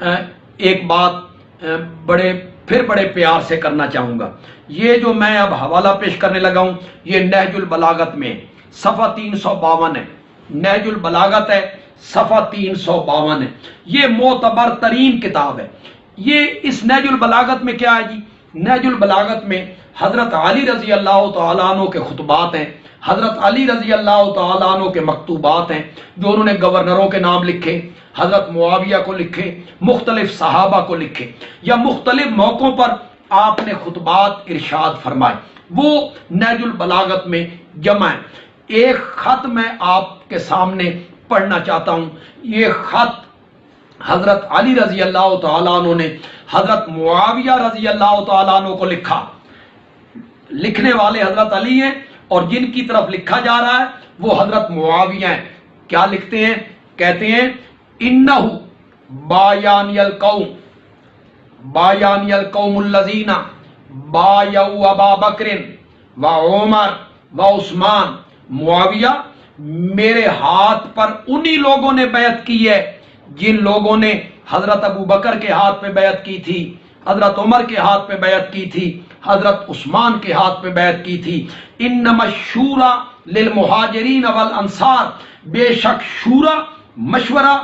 ایک بات بڑے پیار سے کرنا چاہوں گا. یہ جو میں اب حوالہ پیش کرنے لگا ہوں یہ نہج البلاغت میں صفحہ 352 ہے. نہج البلاغت ہے صفحہ 352 ہے. یہ معتبر ترین کتاب ہے. یہ اس نہج البلاغت میں کیا ہے جی؟ نہج البلاغت میں حضرت علی رضی اللہ تعالیٰ عنہ کے خطبات ہیں، حضرت علی رضی اللہ تعالیٰ عنہ کے مکتوبات ہیں جو انہوں نے گورنروں کے نام لکھے، حضرت معاویہ کو لکھے، مختلف صحابہ کو لکھے، یا مختلف موقعوں پر آپ نے خطبات ارشاد فرمائے. وہ نہج البلاغت میں جمع ہے. ایک خط میں آپ کے سامنے پڑھنا چاہتا ہوں. یہ خط حضرت علی رضی اللہ تعالیٰ عنہ نے حضرت معاویہ رضی اللہ تعالیٰ عنہ کو لکھا. لکھنے والے حضرت علی ہیں اور جن کی طرف لکھا جا رہا ہے وہ حضرت معاویہ ہیں. کیا لکھتے ہیں؟ کہتے ہیں انہ بایانی القوم الذین بایعوا ابا بکر و عمر و عثمان. معاویہ، میرے ہاتھ پر انہی لوگوں نے بیعت کی ہے جن لوگوں نے حضرت ابو بکر کے ہاتھ پہ بیعت کی تھی، حضرت عمر کے ہاتھ پہ بیعت کی تھی، حضرت عثمان کے ہاتھ پہ بیعت کی تھی. انما الشورى للمہاجرین والانصار. بے شک شورا، مشورہ،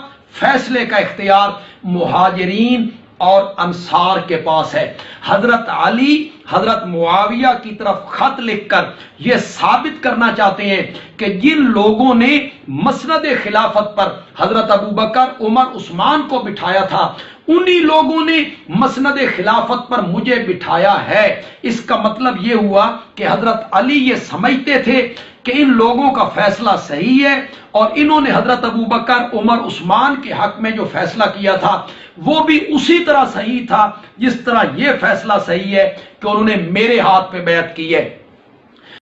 فیصلے کا اختیار مہاجرین اور انصار کے پاس ہے. حضرت علی حضرت معاویہ کی طرف خط لکھ کر یہ ثابت کرنا چاہتے ہیں کہ جن لوگوں نے مسند خلافت پر حضرت ابو بکر، عمر، عثمان کو بٹھایا تھا انہی لوگوں نے مسند خلافت پر مجھے بٹھایا ہے. اس کا مطلب یہ ہوا کہ حضرت علی یہ سمجھتے تھے کہ ان لوگوں کا فیصلہ صحیح ہے اور انہوں نے حضرت ابو بکر، عمر، عثمان کے حق میں جو فیصلہ کیا تھا وہ بھی اسی طرح صحیح تھا جس طرح یہ فیصلہ صحیح ہے کہ انہوں نے میرے ہاتھ پہ بیعت کی ہے.